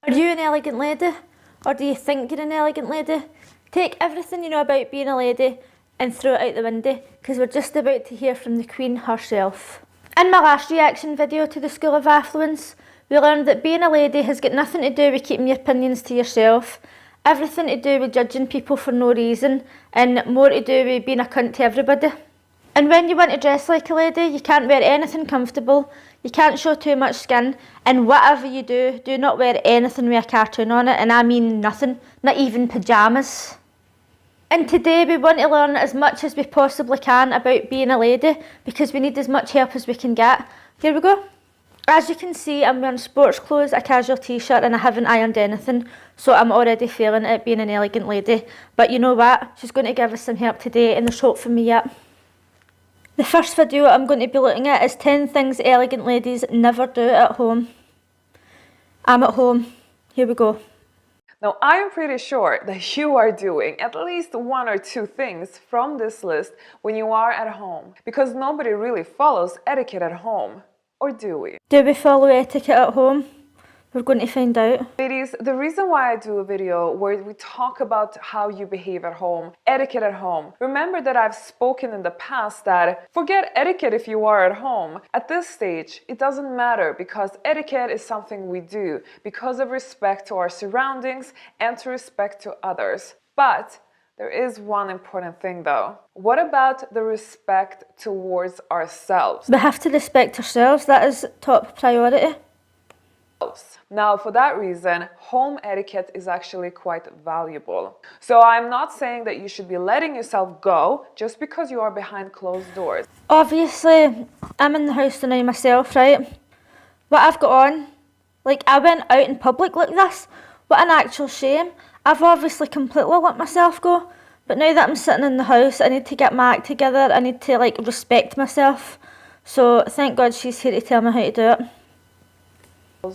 Are you an elegant lady? Or do you think you're an elegant lady? Take everything you know about being a lady and throw it out the window, because we're just about to hear from the Queen herself. In my last reaction video to the School of Affluence, we learned that being a lady has got nothing to do with keeping your opinions to yourself, everything to do with judging people for no reason, and more to do with being a cunt to everybody. And when you want to dress like a lady, you can't wear anything comfortable, you can't show too much skin, and whatever you do, do not wear anything with a cartoon on it, and I mean nothing, not even pyjamas. And today we want to learn as much as we possibly can about being a lady, because we need as much help as we can get. Here we go. As you can see, I'm wearing sports clothes, a casual t-shirt, and I haven't ironed anything, so I'm already failing at being an elegant lady. But you know what? She's going to give us some help today, and there's hope for me yet. The first video I'm going to be looking at is 10 things elegant ladies never do at home. I'm at home. Here we go. Now, I am pretty sure that you are doing at least one or two things from this list when you are at home, because nobody really follows etiquette at home. Or do we? Do we follow etiquette at home? We're going to find out. Ladies, the reason why I do a video where we talk about how you behave at home, etiquette at home. Remember that I've spoken in the past that forget etiquette if you are at home. At this stage, it doesn't matter, because etiquette is something we do because of respect to our surroundings and to respect to others. But there is one important thing though. What about the respect towards ourselves? We have to respect ourselves. That is top priority. Now, for that reason, home etiquette is actually quite valuable. So I'm not saying that you should be letting yourself go just because you are behind closed doors. Obviously, I'm in the house tonight myself, right? What I've got on, like I went out in public like this, what an actual shame. I've obviously completely let myself go, but now that I'm sitting in the house, I need to get my act together, I need to like respect myself. So thank God she's here to tell me how to do it.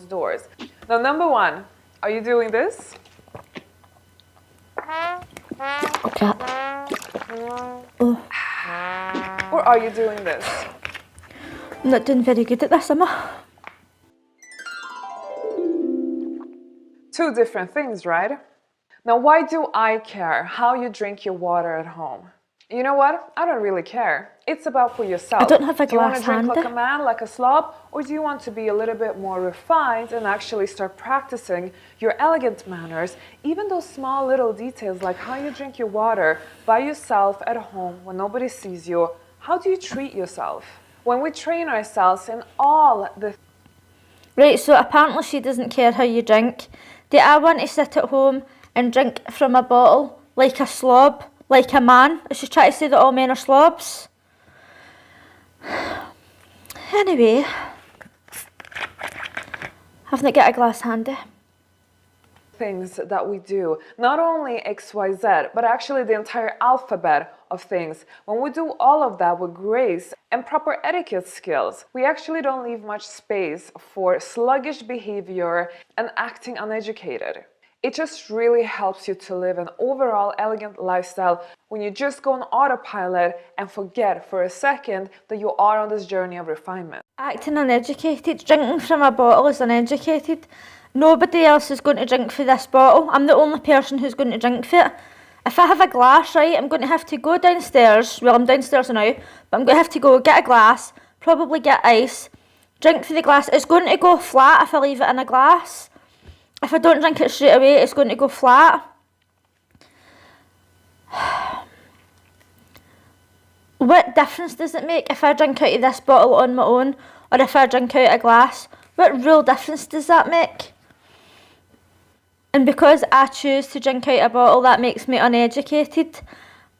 Doors. Now, number one, are you doing this? Okay. Oh. Or are you doing this? I'm not doing very good at this, am I? Two different things, right? Now, why do I care how you drink your water at home? You know what? I don't really care. It's about for yourself. I don't have a glass Do you want to drink handy. like a man, like a slob? Or do you want to be a little bit more refined and actually start practicing your elegant manners? Even those small little details like how you drink your water by yourself at home when nobody sees you. How do you treat yourself? When we train ourselves in all the... Right, so apparently she doesn't care how you drink. Do I want to sit at home and drink from a bottle like a slob? Like a man? Is she trying to say that all men are slobs? Anyway, I've not got a glass handy. Things that we do, not only XYZ, but actually the entire alphabet of things. When we do all of that with grace and proper etiquette skills, we actually don't leave much space for sluggish behavior and acting uneducated. It just really helps you to live an overall elegant lifestyle when you just go on autopilot and forget for a second that you are on this journey of refinement. Acting uneducated, drinking from a bottle is uneducated. Nobody else is going to drink for this bottle. I'm the only person who's going to drink for it. If I have a glass, right, I'm going to have to go downstairs. Well, I'm downstairs now, but I'm going to have to go get a glass, probably get ice, drink for the glass. It's going to go flat if I leave it in a glass. If I don't drink it straight away, it's going to go flat. What difference does it make if I drink out of this bottle on my own or if I drink out a glass? What real difference does that make? And because I choose to drink out a bottle, that makes me uneducated.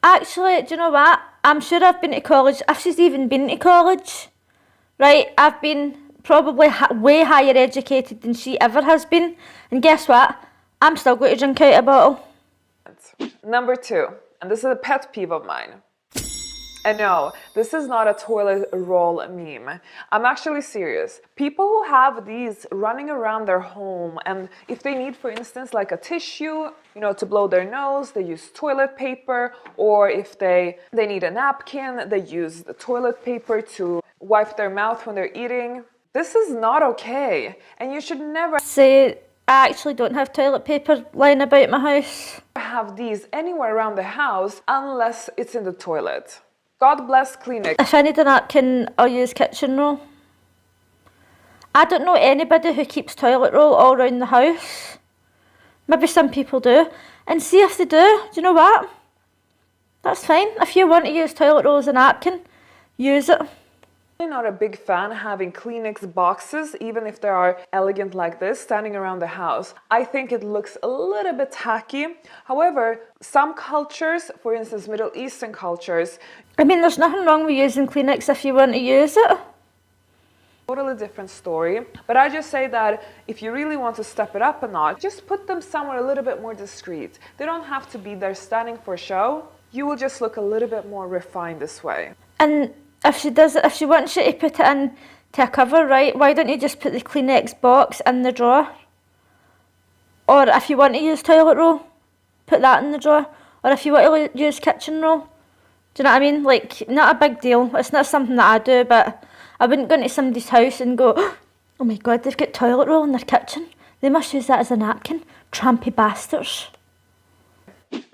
Actually, do you know what? I'm sure I've been to college, if she's even been to college. Right, I've been probably way higher educated than she ever has been. And guess what? I'm still going to drink out a bottle. Number two, and this is a pet peeve of mine. And no, this is not a toilet roll meme. I'm actually serious. People who have these running around their home, and if they need, for instance, like a tissue, you know, to blow their nose, they use toilet paper, or if they need a napkin, they use the toilet paper to wipe their mouth when they're eating. This is not okay, and you should never say I actually don't have toilet paper lying about my house. Have these anywhere around the house unless it's in the toilet. God bless Kleenex. If I need a napkin, I'll use kitchen roll. I don't know anybody who keeps toilet roll all around the house. Maybe some people do. And see if they do you know what? That's fine. If you want to use toilet roll as a napkin, use it. I'm not a big fan having Kleenex boxes, even if they are elegant like this, standing around the house. I think it looks a little bit tacky. However, some cultures, for instance Middle Eastern cultures, I mean, there's nothing wrong with using Kleenex if you want to use it. totally different story. But I just say that if you really want to step it up a notch, just put them somewhere a little bit more discreet. They don't have to be there standing for show. You will just look a little bit more refined this way. And if she wants you to put it in to a cover, right, why don't you just put the Kleenex box in the drawer? Or if you want to use toilet roll, put that in the drawer. Or if you want to use kitchen roll, do you know what I mean? Like, not a big deal. It's not something that I do, but I wouldn't go into somebody's house and go, oh my God, they've got toilet roll in their kitchen. They must use that as a napkin. Trampy bastards.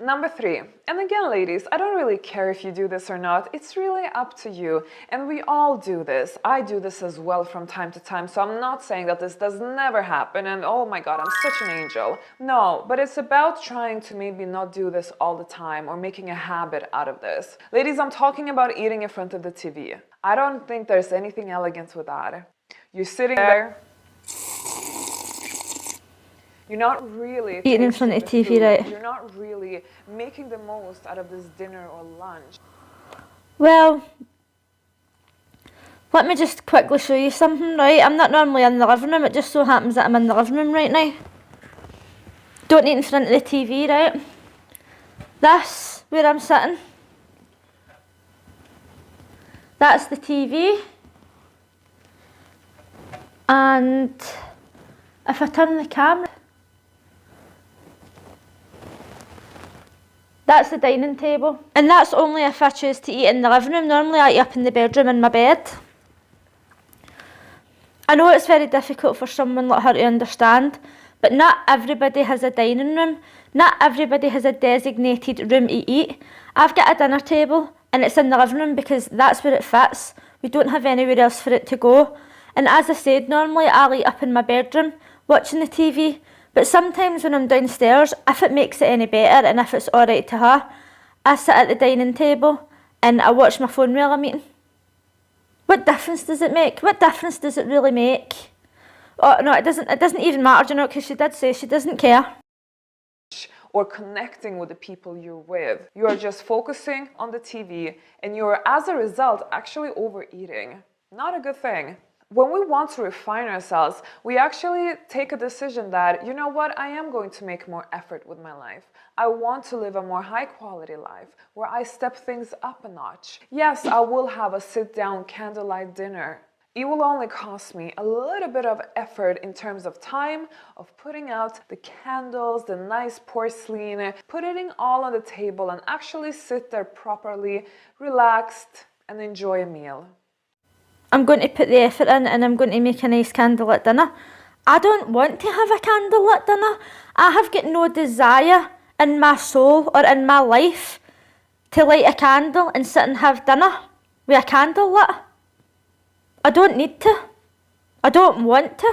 Number 3, and again ladies, I don't really care if you do this or not, it's really up to you, and we all do this. I do this as well from time to time, so I'm not saying that this does never happen and oh my God, I'm such an angel. No, but it's about trying to maybe not do this all the time or making a habit out of this. Ladies, I'm talking about eating in front of the TV. I don't think there's anything elegant with that. You're sitting there, you're not really eating in front of the TV, right? You're not really making the most out of this dinner or lunch. Well, let me just quickly show you something, right? I'm not normally in the living room, it just so happens that I'm in the living room right now. Don't eat in front of the TV, right? This, where I'm sitting, that's the TV. And if I turn the camera, that's the dining table. And that's only if I choose to eat in the living room. Normally I eat up in the bedroom in my bed. I know it's very difficult for someone like her to understand, but not everybody has a dining room. Not everybody has a designated room to eat. I've got a dinner table and it's in the living room because that's where it fits. We don't have anywhere else for it to go. And as I said, normally I'll eat up in my bedroom watching the TV. But sometimes when I'm downstairs, if it makes it any better and if it's alright to her, I sit at the dining table and I watch my phone while I'm eating. What difference does it make? What difference does it really make? Oh no, it doesn't even matter, you know, because she did say she doesn't care. Or connecting with the people you're with. You are just focusing on the TV and you're, as a result, actually overeating. Not a good thing. When we want to refine ourselves, we actually take a decision that, you know what, I am going to make more effort with my life. I want to live a more high quality life where I step things up a notch. Yes, I will have a sit-down candlelight dinner. It will only cost me a little bit of effort in terms of time, of putting out the candles, the nice porcelain, putting it all on the table and actually sit there properly, relaxed and enjoy a meal. I'm going to put the effort in and I'm going to make a nice candlelit dinner. I don't want to have a candlelit dinner. I have got no desire in my soul or in my life to light a candle and sit and have dinner with a candle lit. I don't need to. I don't want to.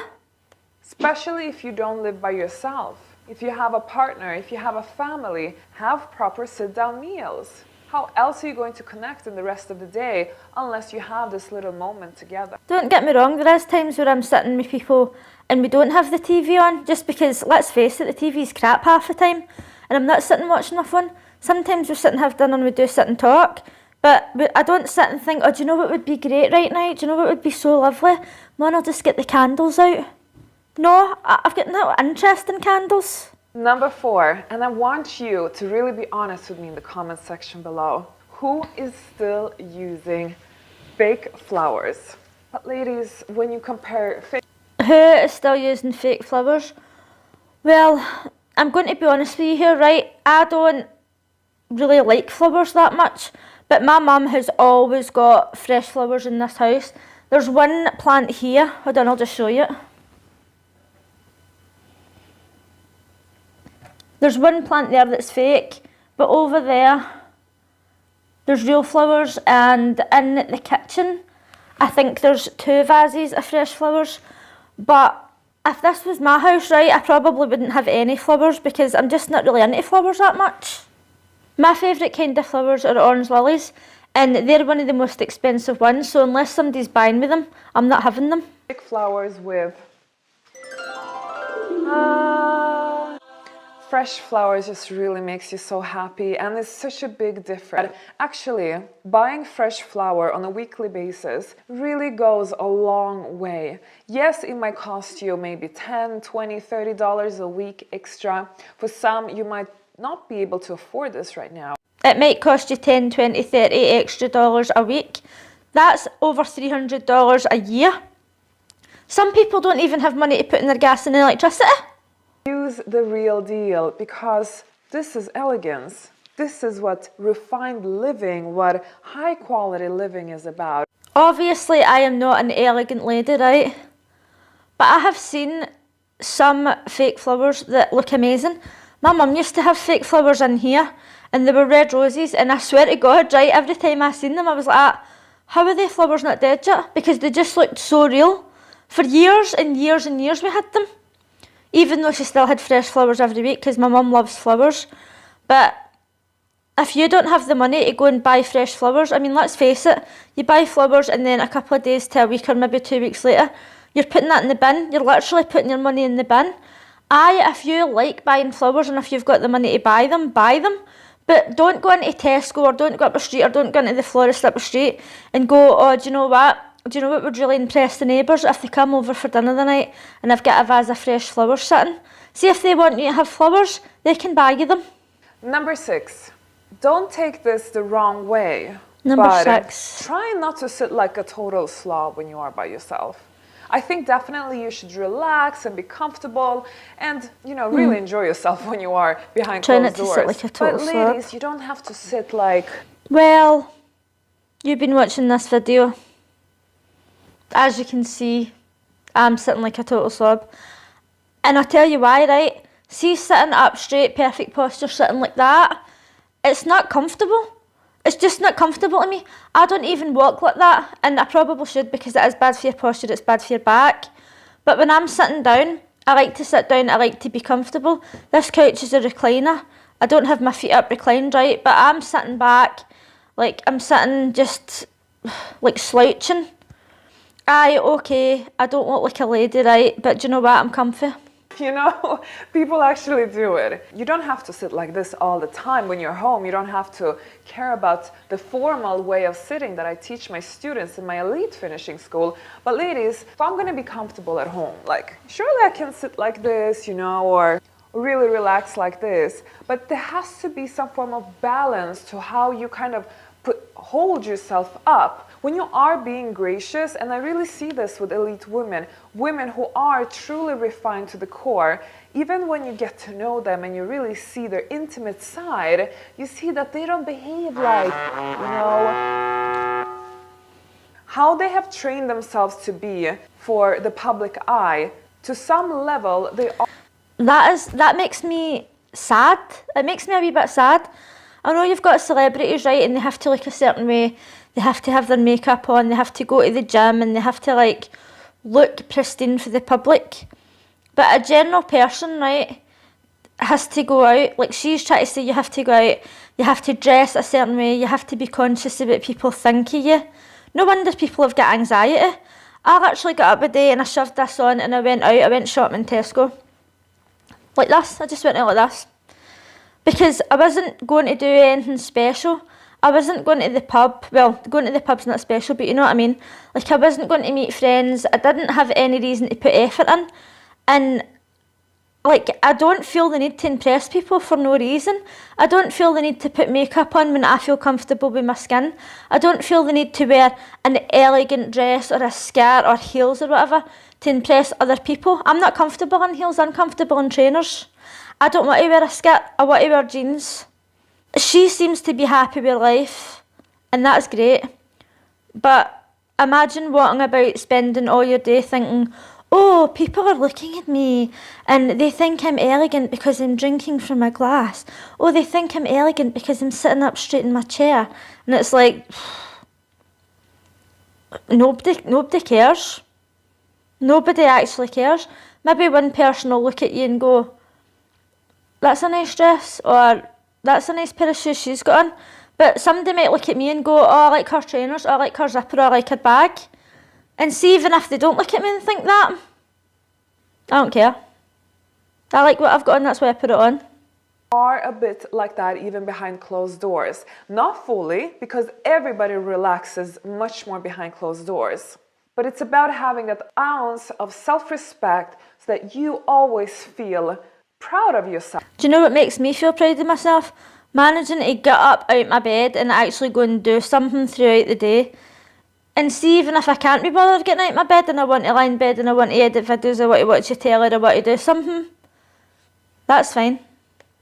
Especially if you don't live by yourself. If you have a partner, if you have a family, have proper sit-down meals. How else are you going to connect in the rest of the day unless you have this little moment together? Don't get me wrong, there is times where I'm sitting with people and we don't have the TV on, just because, let's face it, the TV's crap half the time and I'm not sitting watching my phone. Sometimes we sit and have dinner and we do sit and talk, but I don't sit and think, oh, do you know what would be great right now? Do you know what would be so lovely? Man, I'll just get the candles out. No, I've got no interest in candles. Number 4, and I want you to really be honest with me in the comment section below. Who is still using fake flowers? But ladies, when you compare fake... Who is still using fake flowers? Well, I'm going to be honest with you here, right? I don't really like flowers that much, but my mum has always got fresh flowers in this house. There's one plant here. Hold on, I'll just show you. There's one plant there that's fake, but over there, there's real flowers, and in the kitchen, I think there's 2 vases of fresh flowers. But if this was my house, right, I probably wouldn't have any flowers because I'm just not really into flowers that much. My favourite kind of flowers are orange lilies, and they're one of the most expensive ones, so unless somebody's buying me them, I'm not having them. Big flowers with fresh flowers just really makes you so happy, and it's such a big difference. Actually, buying fresh flower on a weekly basis really goes a long way. Yes, it might cost you maybe $10, $20, $30 a week extra. For some, you might not be able to afford this right now. It might cost you $10, $20, $30 extra dollars a week. That's over $300 a year. Some people don't even have money to put in their gas and electricity. Use the real deal, because this is elegance. This is what refined living, what high quality living is about. Obviously, I am not an elegant lady, right? But I have seen some fake flowers that look amazing. My mum used to have fake flowers in here, and they were red roses, and I swear to God, right, every time I seen them, I was like, how are they flowers not dead yet? Because they just looked so real. For years and years and years we had them. Even though she still had fresh flowers every week, because my mum loves flowers. But if you don't have the money to go and buy fresh flowers, I mean, let's face it, you buy flowers and then a couple of days to a week or maybe 2 weeks later, you're putting that in the bin. You're literally putting your money in the bin. If you like buying flowers and if you've got the money to buy them, buy them. But don't go into Tesco or don't go up the street or don't go into the florist up the street and go, oh, do you know what? Do you know what would really impress the neighbours? If they come over for dinner the night and I've got a vase of fresh flowers sitting. See, if they want you to have flowers, they can buy you them. Number 6. Don't take this the wrong way. Number but 6. Try not to sit like a total slob when you are by yourself. I think definitely you should relax and be comfortable and, you know, really enjoy yourself when you are behind closed doors. Try not to sit like a total but slob. ladies, you don't have to sit like... Well, you've been watching this video. As you can see, I'm sitting like a total slob. And I'll tell you why, right? See, sitting up straight, perfect posture, sitting like that, it's not comfortable. It's just not comfortable to me. I don't even walk like that, and I probably should because it is bad for your posture, it's bad for your back. But when I'm sitting down, I like to sit down, I like to be comfortable. This couch is a recliner. I don't have my feet up reclined, right? But I'm sitting back, like I'm sitting just like slouching. Aye, okay, I don't look like a lady, right? But do you know what? I'm comfy. You know, people actually do it. You don't have to sit like this all the time when you're home. You don't have to care about the formal way of sitting that I teach my students in my elite finishing school. But ladies, if I'm going to be comfortable at home, like, surely I can sit like this, you know, or really relax like this. But there has to be some form of balance to how you kind of hold yourself up when you are being gracious. And I really see this with elite women who are truly refined to the core. Even when you get to know them and you really see their intimate side, you see that they don't behave like, you know, how they have trained themselves to be for the public eye. To some level, they are. That makes me sad. It makes me a wee bit sad. I know you've got celebrities, right, and they have to look a certain way. They have to have their makeup on, they have to go to the gym, and they have to, like, look pristine for the public. But a general person, right, has to go out. Like, she's trying to say you have to go out, you have to dress a certain way, you have to be conscious of what people think of you. No wonder people have got anxiety. I literally got up a day and I shoved this on and I went out, I went shopping in Tesco. Like this, I just went out like this. Because I wasn't going to do anything special. I wasn't going to the pub. Well, going to the pub's not special, but you know what I mean. Like, I wasn't going to meet friends. I didn't have any reason to put effort in. And, like, I don't feel the need to impress people for no reason. I don't feel the need to put makeup on when I feel comfortable with my skin. I don't feel the need to wear an elegant dress or a skirt or heels or whatever to impress other people. I'm not comfortable in heels. I'm comfortable in trainers. I don't want to wear a skirt, I want to wear jeans. She seems to be happy with life, and that's great. But imagine walking about spending all your day thinking, oh, people are looking at me and they think I'm elegant because I'm drinking from a glass. Oh, they think I'm elegant because I'm sitting up straight in my chair. And it's like, nobody cares. Nobody actually cares. Maybe one person will look at you and go, that's a nice dress, or that's a nice pair of shoes she's got on. But somebody might look at me and go, oh, I like her trainers, or I like her zipper, or I like her bag. And see, even if they don't look at me and think that, I don't care. I like what I've got on, that's why I put it on. Are a bit like that even behind closed doors. Not fully, because everybody relaxes much more behind closed doors. But it's about having that ounce of self-respect so that you always feel proud of yourself. Do you know what makes me feel proud of myself? Managing to get up out my bed and actually go and do something throughout the day. And see, even if I can't be bothered getting out of my bed and I want to lie in bed and I want to edit videos, I want to watch a telly, I want to do something, that's fine.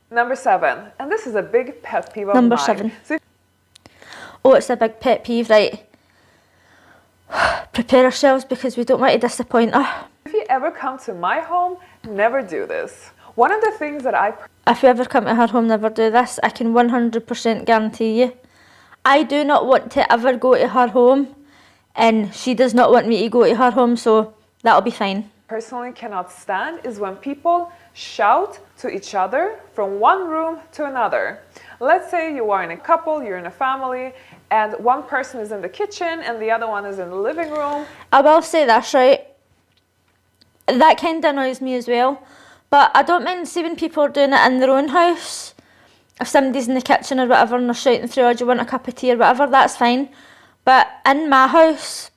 Number 7, and this is a big pet peeve of Number mine. 7. Oh, it's a big pet peeve, right? Prepare ourselves because we don't want to disappoint her. If you ever come to my home, never do this. One of the things that If you ever come to her home, never do this, I can 100% guarantee you. I do not want to ever go to her home, and she does not want me to go to her home, so that'll be fine. personally cannot stand is when people shout to each other from one room to another. Let's say you are in a couple, you're in a family, and one person is in the kitchen and the other one is in the living room. I will say this, right? That kind of annoys me as well, but I don't mind seeing people doing it in their own house. If somebody's in the kitchen or whatever and they're shouting through, oh, do you want a cup of tea or whatever, that's fine. But in my house,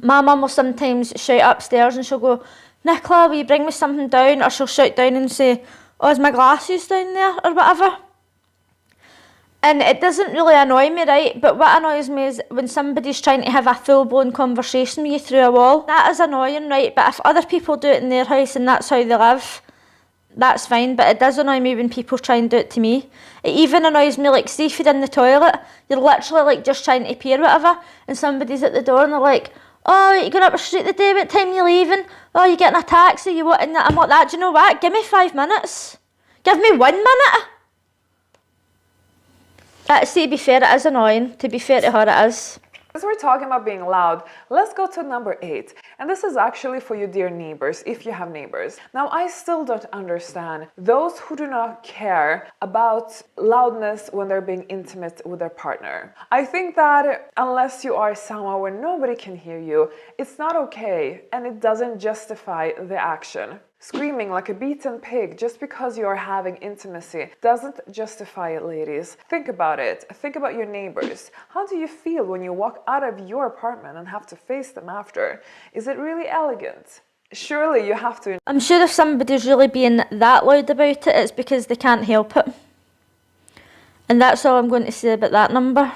my mum will sometimes shout upstairs and she'll go, Nicola, will you bring me something down? Or she'll shout down and say, oh, is my glasses down there? Or whatever. And it doesn't really annoy me, right? But what annoys me is when somebody's trying to have a full-blown conversation with you through a wall. That is annoying, right? But if other people do it in their house and that's how they live, that's fine. But it does annoy me when people try and do it to me. It even annoys me, like, see if you're in the toilet, you're literally, like, just trying to pee or whatever, and somebody's at the door and they're like, oh, you going up the street today, what time are you leaving? Oh, you getting a taxi, you what? And I'm like that, do you know what? Give me 5 minutes. Give me 1 minute. See, to be fair, it is annoying. To be fair to her, it is. As we're talking about being loud, let's go to number 8. And this is actually for you dear neighbors, if you have neighbors. Now, I still don't understand those who do not care about loudness when they're being intimate with their partner. I think that unless you are somewhere where nobody can hear you, it's not okay and it doesn't justify the action. Screaming like a beaten pig just because you are having intimacy doesn't justify it, ladies. Think about it. Think about your neighbors. How do you feel when you walk out of your apartment and have to face them after? Is it really elegant? Surely you have to. I'm sure if somebody's really being that loud about it, it's because they can't help it. And that's all I'm going to say about that number.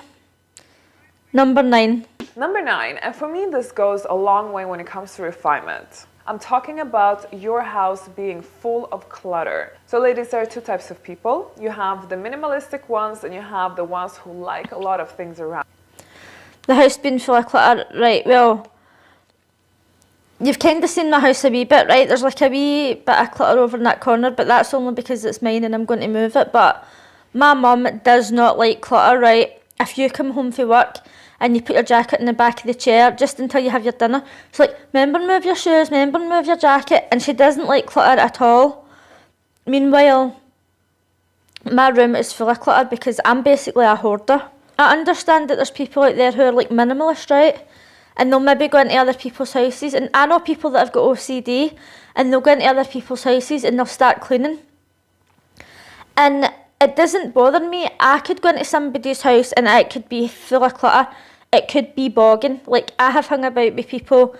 Number 9. Number 9, and for me this goes a long way when it comes to refinement. I'm talking about your house being full of clutter. So ladies, there are 2 types of people. You have the minimalistic ones and you have the ones who like a lot of things around. The house being full of clutter, right, well, you've kind of seen my house a wee bit, right? There's like a wee bit of clutter over in that corner, but that's only because it's mine and I'm going to move it. But my mum does not like clutter, right? If you come home from work and you put your jacket in the back of the chair just until you have your dinner, she's like, remember move your shoes, remember move your jacket, and she doesn't like clutter at all. Meanwhile, my room is full of clutter because I'm basically a hoarder. I understand that there's people out there who are like minimalist, right? And they'll maybe go into other people's houses, and I know people that have got OCD, and they'll go into other people's houses and they'll start cleaning. And it doesn't bother me. I could go into somebody's house and it could be full of clutter. It could be bogging. Like, I have hung about with people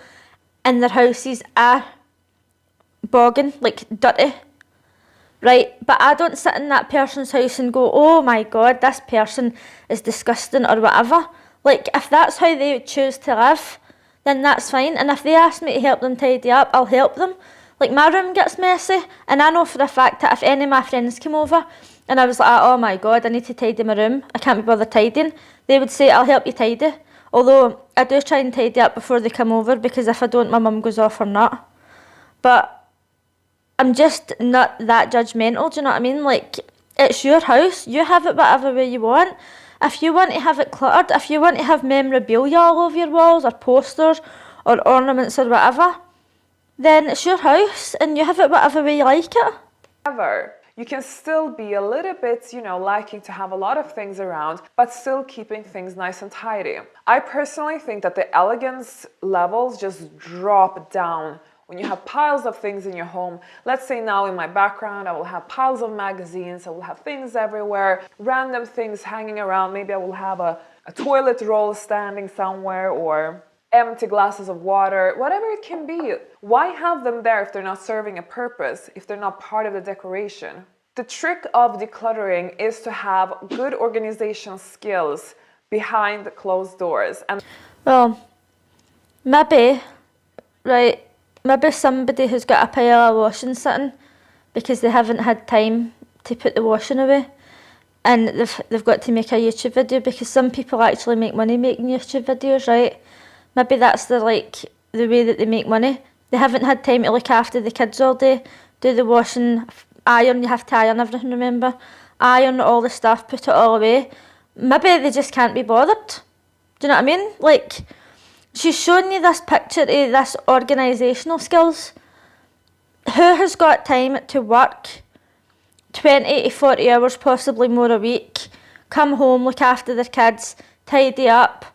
in their houses are bogging, like dirty, right? But I don't sit in that person's house and go, oh my God, this person is disgusting or whatever. Like, if that's how they choose to live, then that's fine. And if they ask me to help them tidy up, I'll help them. Like, my room gets messy, and I know for a fact that if any of my friends came over and I was like, oh my God, I need to tidy my room, I can't be bothered tidying, they would say, I'll help you tidy. Although I do try and tidy up before they come over, because if I don't, my mum goes off or not. but I'm just not that judgmental, do you know what I mean? Like, it's your house, you have it whatever way you want. If you want to have it cluttered, if you want to have memorabilia all over your walls, or posters, or ornaments, or whatever, then it's your house, and you have it whatever way you like it. However, you can still be a little bit, liking to have a lot of things around, but still keeping things nice and tidy. I personally think that the elegance levels just drop down when you have piles of things in your home. Let's say now in my background, I will have piles of magazines, I will have things everywhere, random things hanging around. Maybe I will have a toilet roll standing somewhere, or empty glasses of water, whatever it can be. Why have them there if they're not serving a purpose, if they're not part of the decoration? The trick of decluttering is to have good organization skills behind the closed doors. And well, maybe somebody who's got a pile of washing sitting because they haven't had time to put the washing away, and they've got to make a YouTube video, because some people actually make money making YouTube videos, right? Maybe that's the way that they make money. They haven't had time to look after the kids all day, do the washing, iron, you have to iron everything, remember? Iron all the stuff, put it all away. Maybe they just can't be bothered. Do you know what I mean? Like, she's showing you this picture of this organisational skills. Who has got time to work 20 to 40 hours, possibly more a week, come home, look after their kids, tidy up,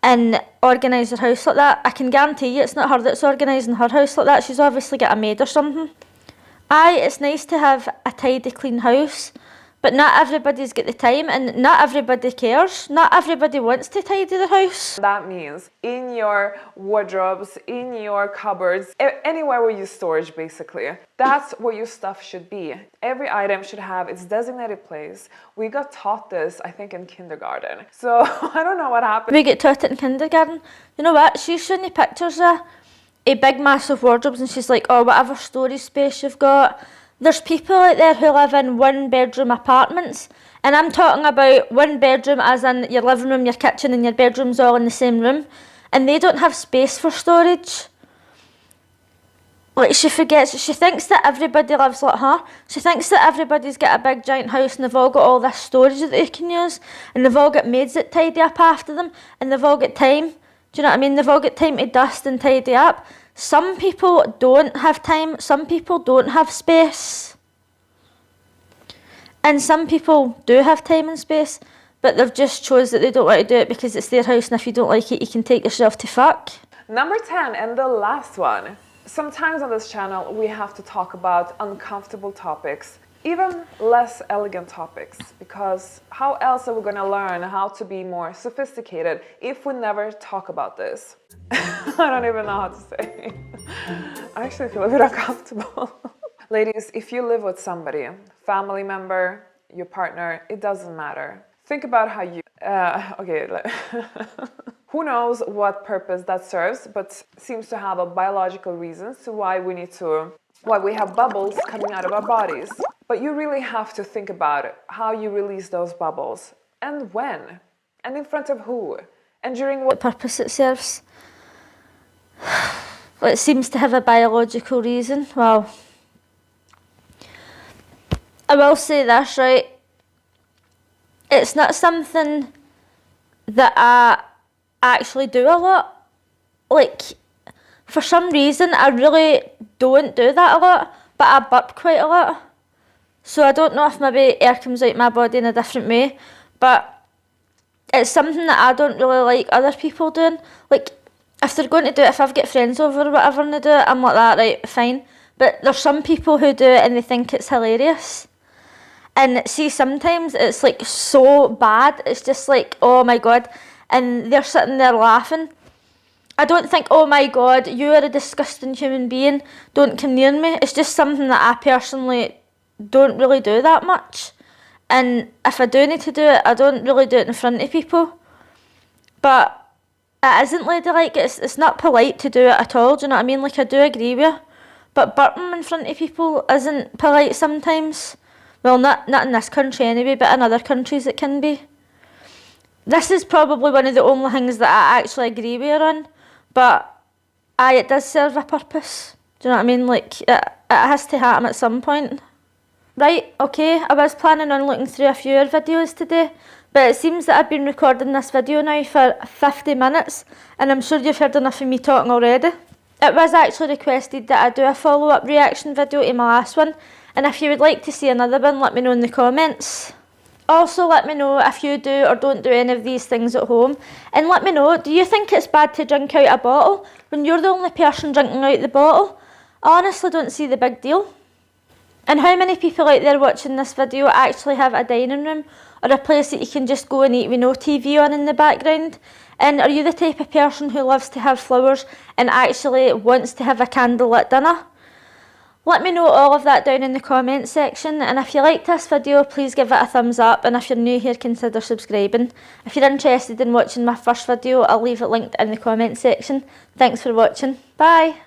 and organise her house like that? I can guarantee you it's not her that's organising her house like that. She's obviously got a maid or something. Aye, it's nice to have a tidy, clean house, but not everybody's got the time, and not everybody cares. Not everybody wants to tidy their house. That means in your wardrobes, in your cupboards, anywhere where you storage, basically. That's where your stuff should be. Every item should have its designated place. We got taught this, I think, in kindergarten. So I don't know what happened. We get taught it in kindergarten. You know what? She's showing you pictures of a big massive wardrobes, and she's like, oh, whatever storage space you've got. There's people out there who live in 1-bedroom apartments, and I'm talking about 1 bedroom as in your living room, your kitchen and your bedrooms all in the same room, and they don't have space for storage. Like, she thinks that everybody lives like her. She thinks that everybody's got a big giant house and they've all got all this storage that they can use, and they've all got maids that tidy up after them, and they've all got time. Do you know what I mean? They've all got time to dust and tidy up. Some people don't have time, some people don't have space. And some people do have time and space, but they've just chose that they don't want to do it because it's their house, and if you don't like it, you can take yourself to fuck. Number 10, and the last one. Sometimes on this channel, we have to talk about uncomfortable topics, even less elegant topics, because how else are we going to learn how to be more sophisticated if we never talk about this? I don't even know how to say. I actually feel a bit uncomfortable. Ladies, if you live with somebody, family member, your partner, it doesn't matter. Think about how you... Who knows what purpose that serves, but seems to have a biological reasons to why we have bubbles coming out of our bodies. But you really have to think about it, how you release those bubbles, and when, and in front of who, and during what purpose it serves. Well, it seems to have a biological reason. Well, I will say this, right? It's not something that I actually do a lot. Like, for some reason, I really don't do that a lot, but I burp quite a lot. So I don't know if maybe air comes out my body in a different way, but it's something that I don't really like other people doing. Like, if they're going to do it, if I've got friends over or whatever and they do it, I'm like that, right, fine. But there's some people who do it and they think it's hilarious. And see, sometimes it's like so bad, it's just like, oh my God, and they're sitting there laughing. I don't think, oh my God, you are a disgusting human being, don't come near me. It's just something that I personally don't really do that much. And if I do need to do it, I don't really do it in front of people. But it isn't ladylike, it's not polite to do it at all, do you know what I mean? Like, I do agree with you. But burping in front of people isn't polite sometimes. Well, not in this country anyway, but in other countries it can be. This is probably one of the only things that I actually agree with her on. But aye, it does serve a purpose. Do you know what I mean? Like, it has to happen at some point. Right, okay, I was planning on looking through a few of your videos today, but it seems that I've been recording this video now for 50 minutes, and I'm sure you've heard enough of me talking already. It was actually requested that I do a follow-up reaction video to my last one, and if you would like to see another one, let me know in the comments. Also, let me know if you do or don't do any of these things at home, and let me know, do you think it's bad to drink out a bottle when you're the only person drinking out the bottle? I honestly don't see the big deal. And how many people out there watching this video actually have a dining room or a place that you can just go and eat with no TV on in the background? And are you the type of person who loves to have flowers and actually wants to have a candlelit dinner? Let me know all of that down in the comments section, and if you liked this video, please give it a thumbs up, and if you're new here, consider subscribing. If you're interested in watching my first video, I'll leave it linked in the comments section. Thanks for watching. Bye!